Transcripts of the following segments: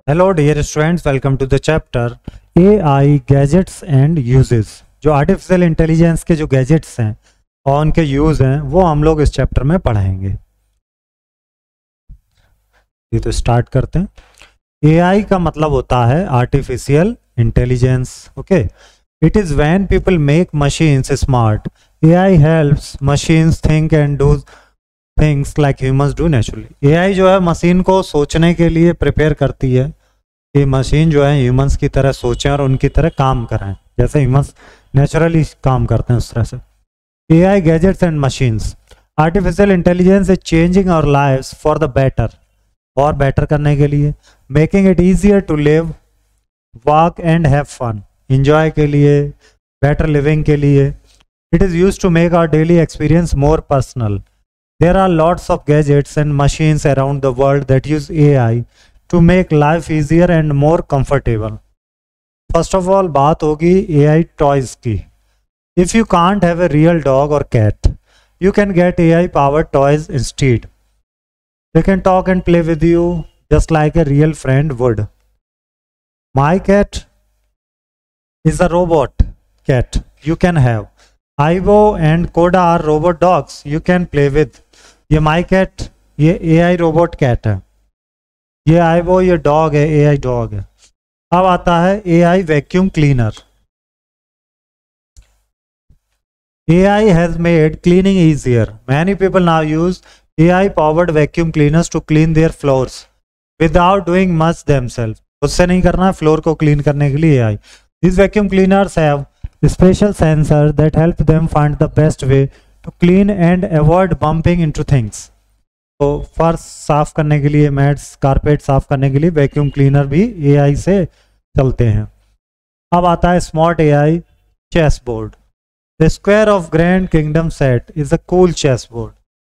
Hello dear students, welcome to the chapter AI gadgets and uses. जो artificial intelligence के जो gadgets हैं और उनके यूज़ हैं वो हम लोग इस चैप्टर में पढ़ाएंगे। ये तो स्टार्ट करते हैं। एआई का मतलब होता है artificial intelligence. Okay, it is when people make machines smart. AI helps machines think and do things like humans do naturally. AI जो है मशीन को सोचने के लिए प्रिपेयर करती है कि मशीन जो है ह्यूमंस की तरह सोचें और उनकी तरह काम करें, जैसे ह्यूमंस नेचुरली काम करते हैं उस तरह से। AI gadgets and machines. Artificial intelligence is changing our lives for the better, और बेटर करने के लिए, making it easier to live, work and have fun. Enjoy के लिए, बेटर लिविंग के लिए। It is use to make our daily experience more personal. There are lots of gadgets and machines around the world that use AI to make life easier and more comfortable. First of all, बात होगी AI toys की. If you can't have a real dog or cat, you can get AI powered toys instead. They can talk and play with you just like a real friend would. My cat is a robot cat you can have. Aibo and Koda are robot dogs you can play with. ये माई cat, ये AI robot cat है। ये आईबो, ये dog है, AI dog है। अब आता है AI vacuum cleaner. AI has made cleaning easier. Many people now use AI powered vacuum cleaners to clean their floors without doing much themselves. उससे नहीं करना, फ्लोर को क्लीन करने के लिए AI. This vacuum cleaners have special sensor that help them find the best way to clean and avoid bumping into things. तो फर्श साफ करने के लिए, मैट्स, कारपेट साफ करने के लिए वैक्यूम क्लीनर भी एआई से चलते हैं। अब आता है smart AI chess board. The square of grand kingdom set is a cool chess board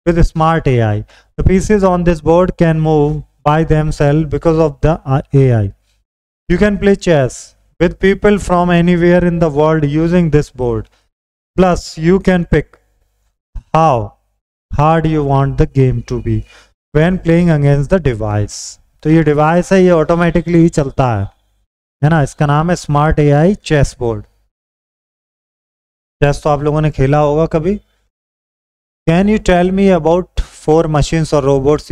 with smart AI. The pieces on this board can move by themselves because of the AI. You can play chess with people from anywhere in the world using this board. Plus, you can pick how hard you want the game to be when playing against the device. तो ये device है, ये automatically ही चलता है ना। इसका नाम है smart AI chess board. Chess तो आप लोगों ने खेला होगा कभी। Can you tell me about 4 machines और robots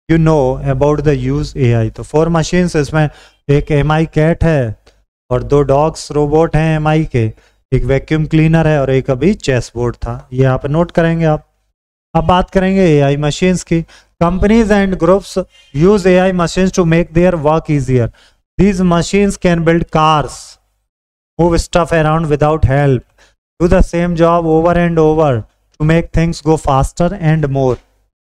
you know about the use AI। तो 4 मशीन्स, इसमें एक एमआई कैट है और 2 डॉग्स रोबोट हैं एमआई के, एक वैक्यूम क्लीनर है और एक अभी चेस बोर्ड था। ये यहाँ पे नोट करेंगे आप। अब बात करेंगे एआई मशीन्स की। Companies and groups use AI machines to make their work easier. These machines can build cars, move stuff around without help, do the same job over and over to make things go faster and more.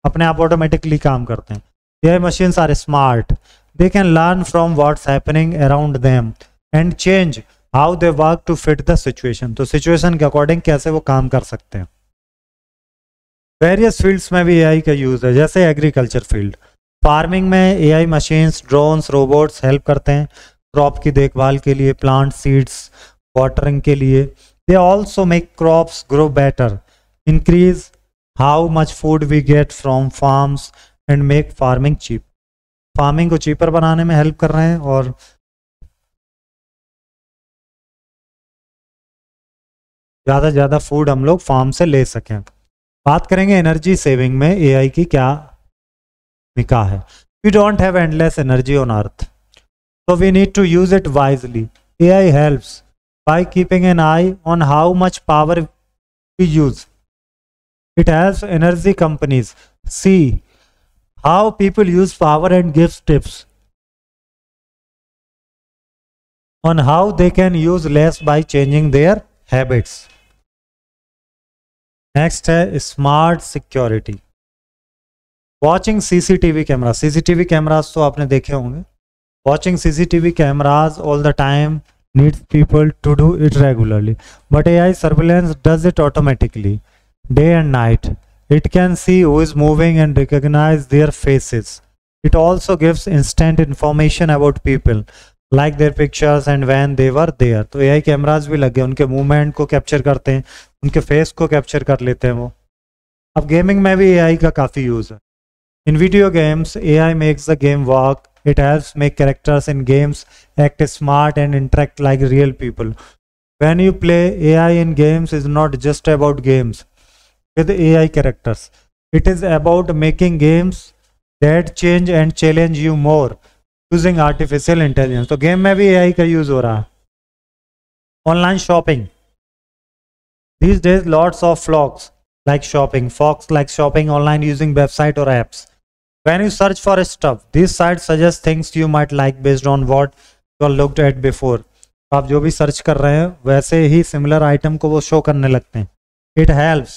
अपने आप automatically काम करते हैं। AI machines are smart. They can learn from what's happening around them and change how they work to fit the situation. तो situation के according कैसे वो काम कर सकते हैं। वेरियस फील्ड्स में भी AI का यूज़ है, जैसे एग्रीकल्चर फील्ड। फार्मिंग में AI machines, drones, robots help करते हैं क्रॉप की देखभाल के लिए, प्लांट सीड्स, वाटरिंग के लिए। They also make crops grow better, increase how much food we get from farms and make farming cheap। Farming को चीपर बनाने में हेल्प कर रहे हैं और ज़्यादा से ज़्यादा फूड हम लोग फार्म से ले सकें। बात करेंगे एनर्जी सेविंग में एआई की क्या भूमिका है। We don't have endless energy on earth, so we need to use it wisely। AI helps by keeping an eye on how much power we use। It helps energy companies see how people use power and gives tips on how they can use less by changing their habits। Next है smart security. Watching CCTV camera. CCTV cameras तो आपने देखे होंगे। Watching CCTV cameras all the time needs people to do it regularly, but AI surveillance does it automatically day and night। It can see who is moving and recognize their faces। It also gives instant information about people like their pictures and when they were there। तो AI cameras भी लगे, उनके movement को capture करते हैं, उनके face को capture कर लेते हैं वो। अब गेमिंग में भी AI का काफ़ी यूज़ है। In video games AI makes the game work It helps make characters in games act smart and interact like real people. When you play, AI in games is not just about games with AI characters. It is about making games that change and challenge you more using artificial intelligence. तो game में भी AI का use हो रहा है. Online shopping. These days, lots of folks like shopping online using website or apps. When you search for stuff, these sites suggest things you might like based on what you looked at before. आप जो भी search कर रहे हैं वैसे ही similar item को वो show करने लगते हैं. It helps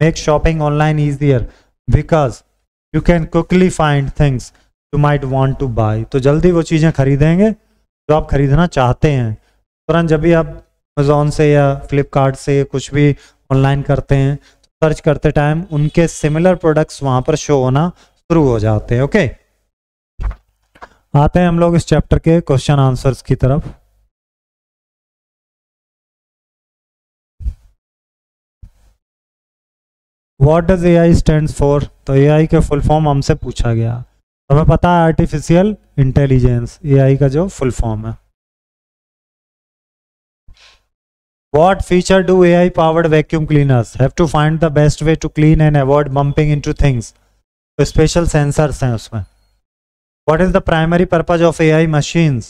make shopping online easier because you can quickly find things you might want to buy. तो जल्दी वो चीज़ें खरीदेंगे जो आप खरीदना चाहते हैं. तुरंत जब भी आप अमेजोन से या फ्लिपकार्ट से कुछ भी ऑनलाइन करते हैं, सर्च करते टाइम उनके सिमिलर प्रोडक्ट्स वहाँ पर शो होना शुरू हो जाते हैं. ओके, आते हैं हम लोग इस चैप्टर के क्वेश्चन आंसर्स की तरफ. What does AI stands for? तो AI के फुल फॉर्म हमसे पूछा गया. हमें पता है आर्टिफिशियल इंटेलिजेंस AI का जो फुल फॉर्म है. What feature do AI powered vacuum cleaners have to find the best way to clean and avoid bumping into things? तो स्पेशल सेंसर्स हैं उसमें. What is the primary purpose of AI machines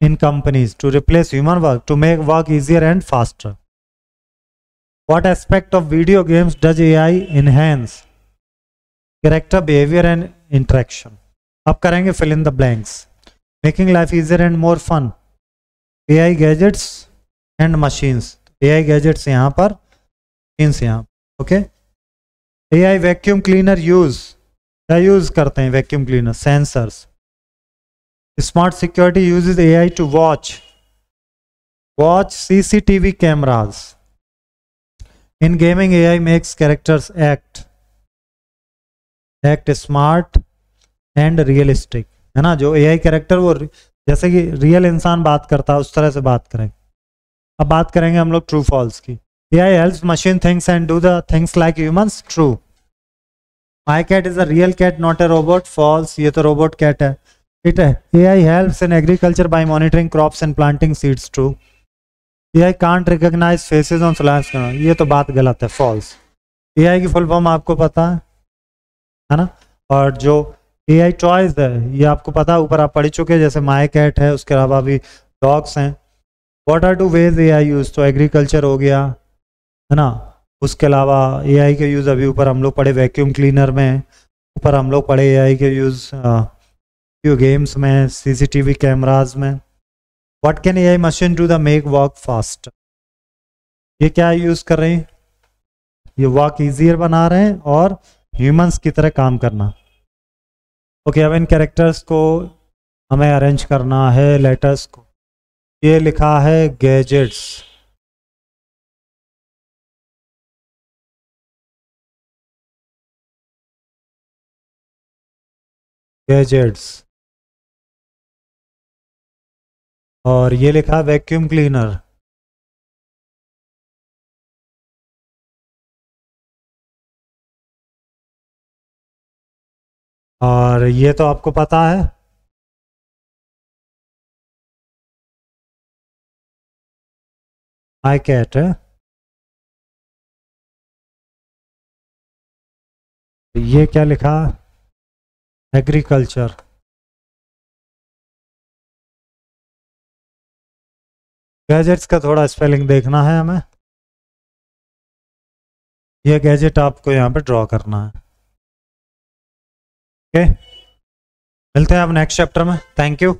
in companies? To replace human work, to make work easier and faster. What aspect of video games does AI enhance? Character behavior and interaction. अब करेंगे fill in the blanks. Making life easier and more fun. AI gadgets and machines. AI gadgets यहाँ पर, machines यहाँ. Okay. AI vacuum cleaner use. क्या use करते हैं vacuum cleaner? Sensors. Smart security uses AI to watch CCTV cameras. In gaming, AI makes characters act smart and realistic. है ना, जो AI character वो जैसे कि रियल इंसान बात करता है उस तरह से बात करेंगे. अब बात करेंगे हम लोग ट्रू फॉल्स की. AI helps machine things and do the things like humans. True. My cat is a real cat, not a robot. False. ये तो robot cat है. AI helps in agriculture by monitoring crops and planting seeds. True. AI can't recognize faces on slides. ये तो बात गलत है. False. AI की full form आपको पता है ना. और जो AI टॉयज है ये आपको पता है, ऊपर आप पढ़ चुके हैं, जैसे माई कैट है, उसके अलावा भी डॉग्स हैं. What are two ways AI use? तो एग्रीकल्चर हो गया है ना. उसके अलावा AI के यूज़ अभी ऊपर हम लोग पढ़े वैक्यूम क्लीनर में, ऊपर हम लोग पढ़े AI के यूज़ वीडियो गेम्स में, CCTV कैमराज में. What can AI machine do the make work fast? ये क्या यूज़ कर रहे हैं? ये वर्क ईजियर बना रहे हैं और ह्यूमंस की तरह काम करना. ओके, अब इन कैरेक्टर्स को हमें अरेंज करना है, लेटर्स को. ये लिखा है गैजेट्स. गैजेट्स. और ये लिखा वैक्यूम क्लीनर. और ये तो आपको पता है आई कैट है. ये क्या लिखा? एग्रीकल्चर. गैजेट्स का थोड़ा स्पेलिंग देखना है हमें. ये गैजेट आपको यहाँ पे ड्रॉ करना है. ओके, मिलते हैं अब नेक्स्ट चैप्टर में. Thank you.